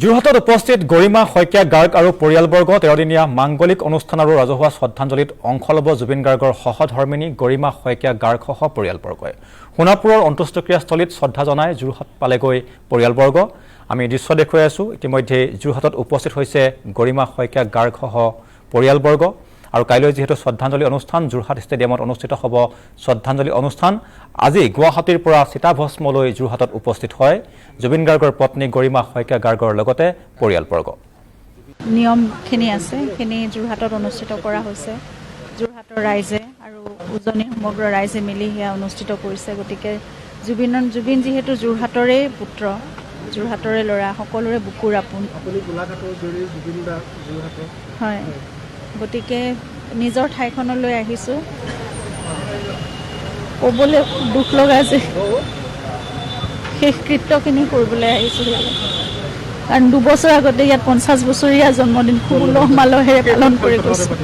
যোৰহাটত উপস্থিত গৰিমা শইকীয়া গাৰ্গ আৰু পৰিয়ালবৰ্গ 13 দিনীয়া মাংগলিক অনুষ্ঠান আৰু ৰাজহুৱা শ্ৰদ্ধাঞ্জলিত অংশ ল'ব জুবিন গাৰ্গৰ সহধৰ্মিনী গৰিমা শইকীয়া গাৰ্গসহ পৰিয়ালবৰ্গই সোণাপুৰৰ অন্ত্যেষ্টিক্ৰিয়াস্থলীত শ্ৰদ্ধা জনাই যোৰহাট পালেগৈ পৰিয়ালবৰ্গ আমি দৃশ্য দেখুৱাই আছো ইতিমধ্যে যোৰহাটত উপস্থিত হৈছে গৰিমা শইকীয়া গাৰ্গসহ পৰিয়ালবৰ্গ আৰু কাইলৈ যেহেতু শ্ৰদ্ধাঞ্জলি অনুষ্ঠান যোৰহাট ষ্টেডিয়ামত অনুষ্ঠিত হ'ব শ্ৰদ্ধাঞ্জলি অনুষ্ঠান আজি গুৱাহাটীৰ পৰা চিতাভস্মলৈ যোৰহাটত উপস্থিত হয় জুবিন গাৰ্গৰ পত্নী গৰিমা শইকীয়া গাৰ্গৰ লগতে পৰিয়ালবৰ্গ নিয়মখিনি আছে খিনি যোৰহাটত অনুষ্ঠিত কৰা হৈছে যোৰহাটৰ ৰাইজে আৰু উজনি সমগ্ৰ ৰাইজে মিলি হেয়া অনুষ্ঠিত কৰিছে গতিকে জুবিন যেহেতু যোৰহাটৰে পুত্ৰ যোৰহাটৰে ল'ৰা সকলোৰে বুকুৰ আপোন হয় গতিকে নিজৰ ঠাইখনলৈ আহিছোঁ ক'বলৈ দুখ লগা যে শেষ কৃত্যখিনি কৰিবলৈ আহিছোঁ কাৰণ 2 বছৰ আগতে ইয়াত 50 বছৰীয়া জন্মদিন খুব উলহ মালহেৰে পালন কৰি গৈছোঁ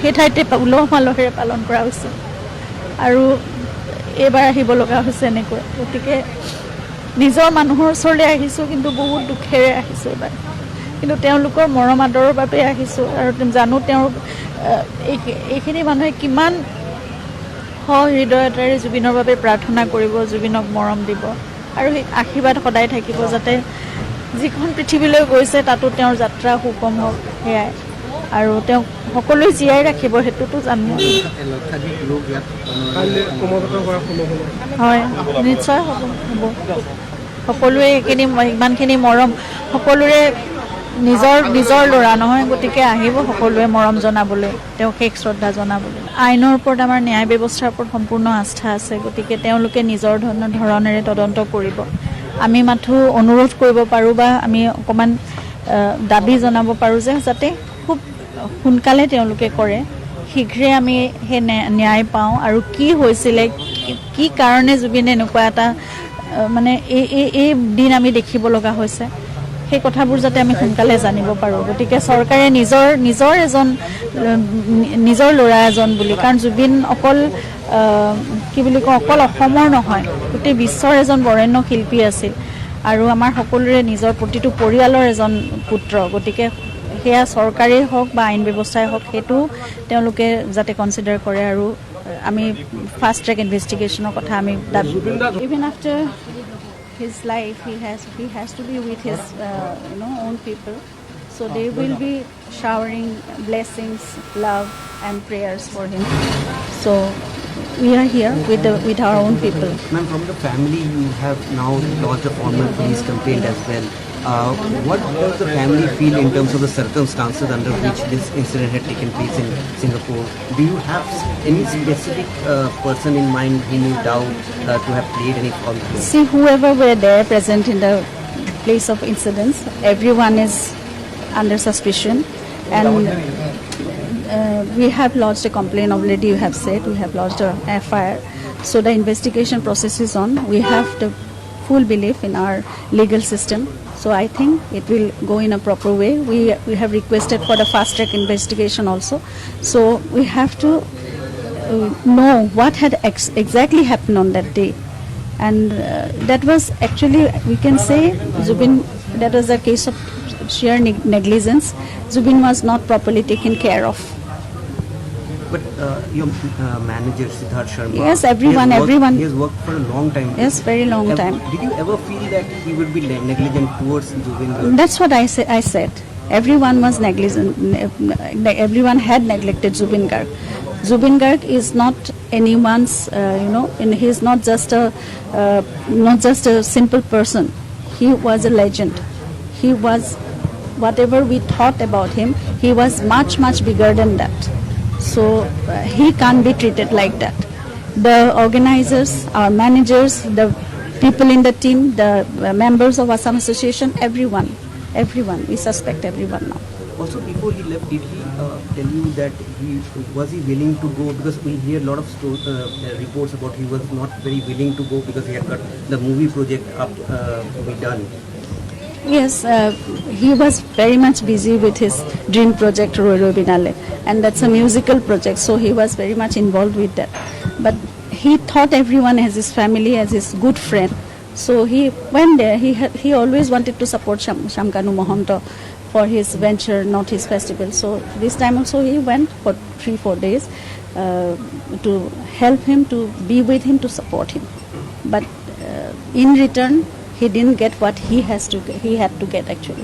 সেই ঠাইতে উলহ মালহেৰে পালন কৰা হৈছে আৰু এইবাৰ আহিব লগা হৈছে এনেকৈ গতিকে নিজৰ মানুহৰ ওচৰলৈ আহিছোঁ কিন্তু বহুত দুখেৰে আহিছোঁ এইবাৰ কিন্তু তেওঁলোকৰ মৰম আদৰৰ বাবে আহিছোঁ আৰু জানো তেওঁৰ এইখিনি মানুহে কিমান সহৃদয়তাৰে জুবিনৰ বাবে প্ৰাৰ্থনা কৰিব জুবিনক মৰম দিব আৰু সেই আশীৰ্বাদ সদায় থাকিব যাতে যিখন পৃথিৱীলৈ গৈছে তাতো তেওঁৰ যাত্ৰা সুগম হওক সেয়াই আৰু তেওঁ সকলোৱে জীয়াই ৰাখিব সেইটোতো জানো হয় নিশ্চয় হ'ব সকলোৱে এইখিনি ইমানখিনি মৰম সকলোৰে নিজৰ ল'ৰা নহয় গতিকে আহিব সকলোৱে মৰম জনাবলৈ তেওঁ শেষ শ্ৰদ্ধা জনাবলৈ আইনৰ ওপৰত আমাৰ ন্যায় ব্যৱস্থাৰ ওপৰত সম্পূৰ্ণ আস্থা আছে গতিকে তেওঁলোকে নিজৰ ধৰণেৰে তদন্ত কৰিব আমি মাথো অনুৰোধ কৰিব পাৰোঁ বা আমি অকণমান দাবী জনাব পাৰোঁ যে যাতে খুব সোনকালে তেওঁলোকে কৰে শীঘ্ৰে আমি সেই ন্যায় পাওঁ আৰু কি হৈছিলে কি কাৰণে জুবিনে এনেকুৱা এটা মানে এই দিন আমি দেখিব লগা হৈছে সেই কথাবোৰ যাতে আমি সোনকালে জানিব পাৰোঁ গতিকে চৰকাৰে নিজৰ ল'ৰা এজন বুলি কাৰণ জুবিন অকল কি বুলি কওঁ অকল অসমৰ নহয় গোটেই বিশ্বৰ এজন বৰেণ্য শিল্পী আছিল আৰু আমাৰ সকলোৰে নিজৰ প্ৰতিটো পৰিয়ালৰ এজন পুত্ৰ গতিকে সেয়া চৰকাৰেই হওক বা আইন ব্যৱস্থাই হওক সেইটো তেওঁলোকে যাতে কনচিডাৰ কৰে আৰু আমি ফাষ্ট ট্ৰেক ইনভেষ্টিগেশ্যনৰ কথা আমি even after his life he has to be with his own people so they will be showering blessings love and prayers for him so we are here with our own people. Ma'am, from the family you have now launched a formal police complaint as well. What does the family feel in terms of the circumstances under which this incident had taken place in Singapore? Do you have any specific person in mind whom you doubt to have played any role? See, whoever were there present in the place of incidents, everyone is under suspicion and we have lodged a complaint already, you have said, we have lodged a FIR. So the investigation process is on. We have the full belief in our legal system. So I think it will go in a proper way. We have requested for the fast track investigation also. So we have to know what had exactly happened on that day. And that was actually, we can say, Zubin, that was a case of sheer negligence. Zubin was not properly taken care of. But your manager Siddharth Sharma, yes, everyone. He has worked for a long time. Yes, very long time. Did you ever feel that he would be negligent towards Zubin? That's what I said. Everyone was negligent. Everyone had neglected Zubin Garg. Zubin Garg is not anyone's. And he is not just a simple person. He was a legend. He was whatever we thought about him. He was much bigger than that. So he can't be treated like that. The organizers, our managers, the people in the team, the members of Assam Association, everyone, we suspect everyone now. Also, before he left, did he tell you that was he willing to go? Because we hear a lot of reports about he was not very willing to go because he had got the movie project up to be done. Yes, he was very much busy with his dream project, Roy Roy Binale, and that's a musical project, so he was very much involved with that. But he thought everyone as his family, as his good friend, So he went there. He always wanted to support Shamkanu Mohanto for his venture, not his festival. So this time also he went for 3-4 days to help him, to be with him, to support him. But in return, he didn't get what he had to get actually.